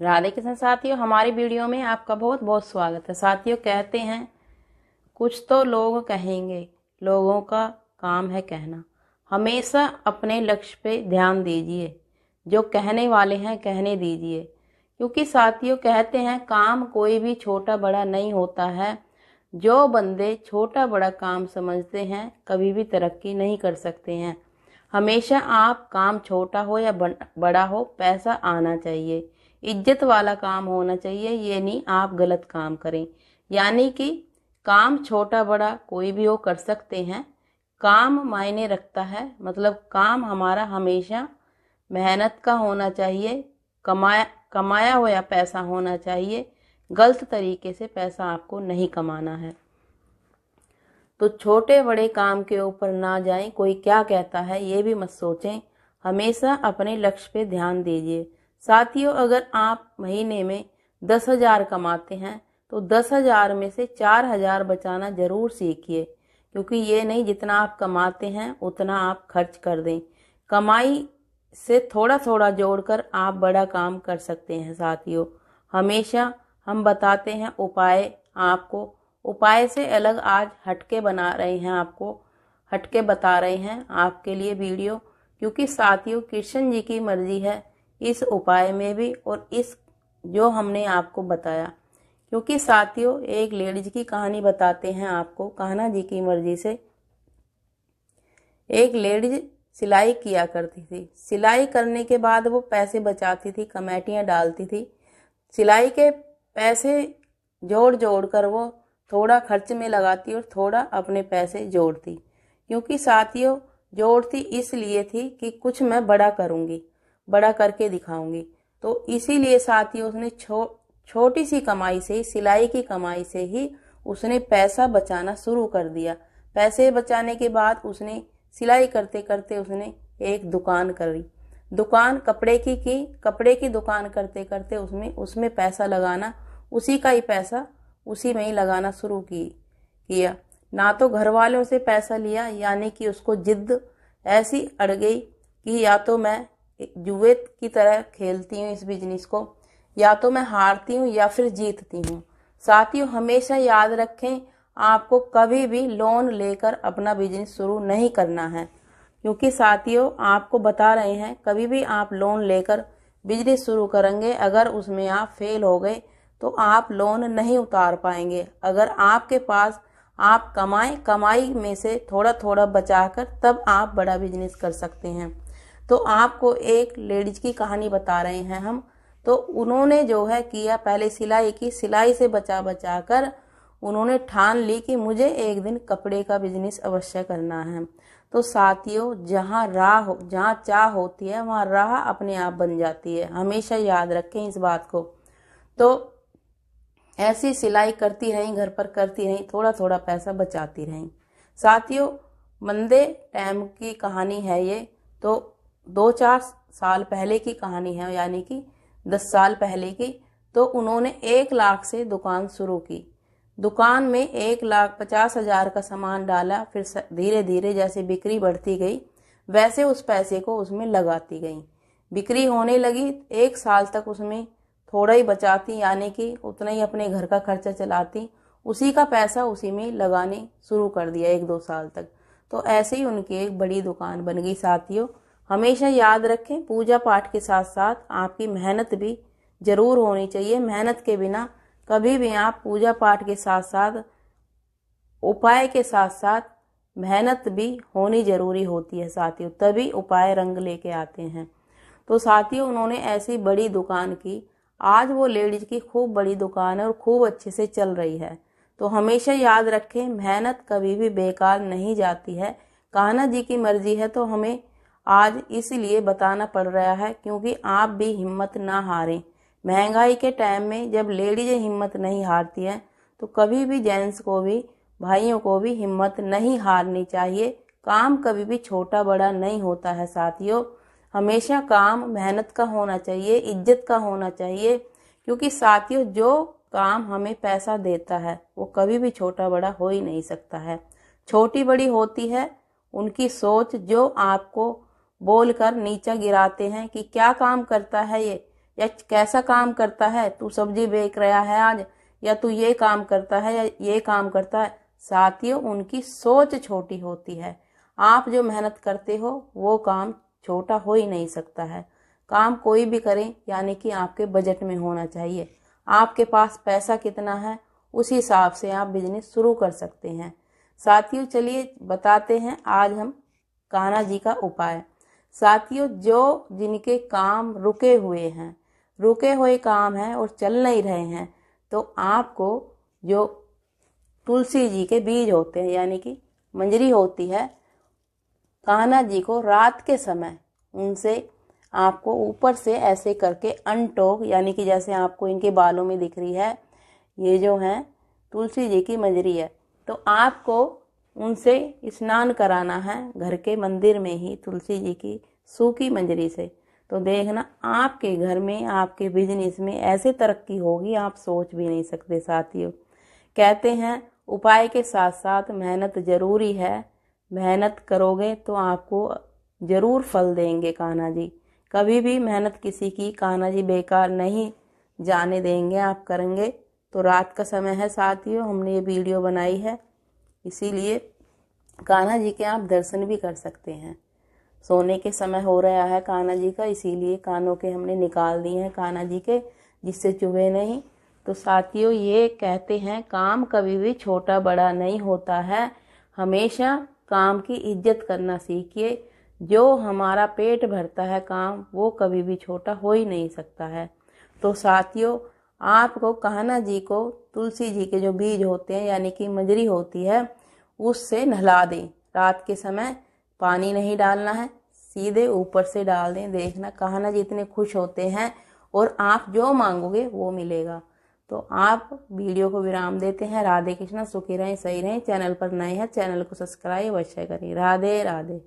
राधे कृष्ण साथियों, हमारी वीडियो में आपका बहुत बहुत स्वागत है। साथियों, कहते हैं कुछ तो लोग कहेंगे, लोगों का काम है कहना। हमेशा अपने लक्ष्य पे ध्यान दीजिए, जो कहने वाले हैं कहने दीजिए। क्योंकि साथियों, कहते हैं काम कोई भी छोटा बड़ा नहीं होता है। जो बंदे छोटा बड़ा काम समझते हैं कभी भी तरक्की नहीं कर सकते हैं। हमेशा आप काम छोटा हो या बड़ा हो, पैसा आना चाहिए, इज्जत वाला काम होना चाहिए। ये नहीं आप गलत काम करें। यानी कि काम छोटा बड़ा कोई भी हो कर सकते हैं, काम मायने रखता है। मतलब काम हमारा हमेशा मेहनत का होना चाहिए, कमाया हुआ पैसा होना चाहिए। गलत तरीके से पैसा आपको नहीं कमाना है। तो छोटे बड़े काम के ऊपर ना जाएं, कोई क्या कहता है ये भी मत सोचें। हमेशा अपने लक्ष्य पे ध्यान दीजिए। साथियों, अगर आप महीने में 10,000 कमाते हैं तो 10,000 में से 4,000 बचाना जरूर सीखिए। क्योंकि ये नहीं जितना आप कमाते हैं उतना आप खर्च कर दें। कमाई से थोड़ा थोड़ा जोड़कर आप बड़ा काम कर सकते हैं। साथियों, हमेशा हम बताते हैं उपाय आपको। उपाय से अलग आज हटके बना रहे हैं, आपको हटके बता रहे हैं आपके लिए वीडियो। क्योंकि साथियों, कृष्ण जी की मर्जी है इस उपाय में भी और इस जो हमने आपको बताया। क्योंकि साथियों, एक लेडीज की कहानी बताते हैं आपको। कान्हा जी की मर्जी से एक लेडीज सिलाई किया करती थी। सिलाई करने के बाद वो पैसे बचाती थी, कमेटियां डालती थी। सिलाई के पैसे जोड़ जोड़ कर वो थोड़ा खर्च में लगाती और थोड़ा अपने पैसे जोड़ती। क्योंकि साथियों, जोड़ती इसलिए थी कि कुछ मैं बड़ा करूंगी, बड़ा करके दिखाऊंगी। तो इसीलिए साथियों, उसने छोटी सी कमाई से ही, सिलाई की कमाई से ही उसने पैसा बचाना शुरू कर दिया। पैसे बचाने के बाद उसने सिलाई करते करते उसने एक दुकान करी। दुकान कपड़े की कपड़े की दुकान करते करते उसमें पैसा लगाना, उसी का ही पैसा उसी में ही लगाना शुरू किया। ना तो घर वालों से पैसा लिया, यानी कि उसको जिद ऐसी अड़ गई कि या तो मैं जुए की तरह खेलती हूँ इस बिजनेस को, या तो मैं हारती हूँ या फिर जीतती हूँ। साथियों, हमेशा याद रखें, आपको कभी भी लोन लेकर अपना बिजनेस शुरू नहीं करना है। क्योंकि साथियों, आपको बता रहे हैं, कभी भी आप लोन लेकर बिजनेस शुरू करेंगे, अगर उसमें आप फेल हो गए तो आप लोन नहीं उतार पाएंगे। अगर आपके पास आप कमाई में से थोड़ा थोड़ा बचाकर तब आप बड़ा बिजनेस कर सकते हैं। तो आपको एक लेडीज की कहानी बता रहे हैं हम। तो उन्होंने जो है किया, पहले सिलाई की, सिलाई से बचा बचा कर उन्होंने ठान ली कि मुझे एक दिन कपड़े का बिजनेस अवश्य करना है। तो साथियों, जहाँ चाह होती है वहाँ राह अपने आप बन जाती है। हमेशा याद रखें इस बात को। तो ऐसी सिलाई करती रहीं, घर पर करती रहीं, थोड़ा थोड़ा पैसा बचाती रहीं। साथियों, मंदे टाइम की कहानी है ये। तो 2-4 साल पहले की कहानी है, यानी कि 10 साल पहले की। तो उन्होंने 1 लाख से दुकान शुरू की। दुकान में 1,50,000 का सामान डाला। फिर धीरे धीरे जैसे बिक्री बढ़ती गई वैसे उस पैसे को उसमें लगाती गई। बिक्री होने लगी, 1 साल तक उसमें थोड़ा ही बचाती, यानी कि उतना ही अपने घर का खर्चा चलाती। उसी का पैसा उसी में लगाने शुरू कर दिया 1-2 साल तक। तो ऐसे ही उनकी एक बड़ी दुकान बन गई। साथियों, हमेशा याद रखें, पूजा पाठ के साथ साथ आपकी मेहनत भी जरूर होनी चाहिए। मेहनत के बिना कभी भी आप पूजा पाठ के साथ साथ उपाय के साथ साथ मेहनत भी होनी जरूरी होती है साथियों, तभी उपाय रंग लेके आते हैं। तो साथियों, उन्होंने ऐसी बड़ी दुकान की। आज वो लेडीज की खूब बड़ी दुकान है और खूब अच्छे से चल रही है। तो हमेशा याद रखें, मेहनत कभी भी बेकार नहीं जाती है। कान्हा जी की मर्जी है तो हमें आज इसलिए बताना पड़ रहा है, क्योंकि आप भी हिम्मत ना हारें। महंगाई के टाइम में जब लेडीज हिम्मत नहीं हारती है तो कभी भी जेंट्स को भी, भाइयों को भी हिम्मत नहीं हारनी चाहिए। काम कभी भी छोटा बड़ा नहीं होता है साथियों। हमेशा काम मेहनत का होना चाहिए, इज्जत का होना चाहिए। क्योंकि साथियों, जो काम हमें पैसा देता है वो कभी भी छोटा बड़ा हो ही नहीं सकता है। छोटी बड़ी होती है उनकी सोच, जो आपको बोलकर नीचा गिराते हैं कि क्या काम करता है ये, या कैसा काम करता है, तू सब्जी बेच रहा है आज, या तू ये काम करता है या ये काम करता है। साथियों, उनकी सोच छोटी होती है। आप जो मेहनत करते हो वो काम छोटा हो ही नहीं सकता है। काम कोई भी करें यानी कि आपके बजट में होना चाहिए। आपके पास पैसा कितना है उसी हिसाब से आप बिजनेस शुरू कर सकते हैं। साथियों, चलिए बताते हैं आज हम कान्हा जी का उपाय। साथियों, जो जिनके काम रुके हुए काम हैं और चल नहीं रहे हैं, तो आपको जो तुलसी जी के बीज होते हैं यानी कि मंजरी होती है, कान्हा जी को रात के समय उनसे आपको ऊपर से ऐसे करके अनटोक, यानी कि जैसे आपको इनके बालों में दिख रही है, ये जो है तुलसी जी की मंजरी है, तो आपको उनसे स्नान कराना है घर के मंदिर में ही तुलसी जी की सूखी मंजरी से। तो देखना आपके घर में, आपके बिजनेस में ऐसे तरक्की होगी आप सोच भी नहीं सकते। साथियों, कहते हैं उपाय के साथ साथ मेहनत जरूरी है। मेहनत करोगे तो आपको जरूर फल देंगे कान्हा जी। कभी भी मेहनत किसी की कान्हा जी बेकार नहीं जाने देंगे। आप करेंगे तो रात का समय है साथियों, हमने ये वीडियो बनाई है, इसीलिए कान्हा जी के आप दर्शन भी कर सकते हैं। सोने के समय हो रहा है कान्हा जी का, इसीलिए कानों के हमने निकाल दिए हैं कान्हा जी के, जिससे चुभे नहीं। तो साथियों, ये कहते हैं काम कभी भी छोटा बड़ा नहीं होता है। हमेशा काम की इज्जत करना सीखिए। जो हमारा पेट भरता है काम, वो कभी भी छोटा हो ही नहीं सकता है। तो साथियों, आपको कान्हा जी को तुलसी जी के जो बीज होते हैं यानी कि मंजरी होती है, उससे नहला दें। रात के समय पानी नहीं डालना है, सीधे ऊपर से डाल दें। देखना कान्हा जी इतने खुश होते हैं और आप जो मांगोगे वो मिलेगा। तो आप वीडियो को विराम देते हैं। राधे कृष्णा, सुखी रहें, सही रहें। चैनल पर नए हैं, चैनल को सब्सक्राइब अवश्य करें। राधे राधे।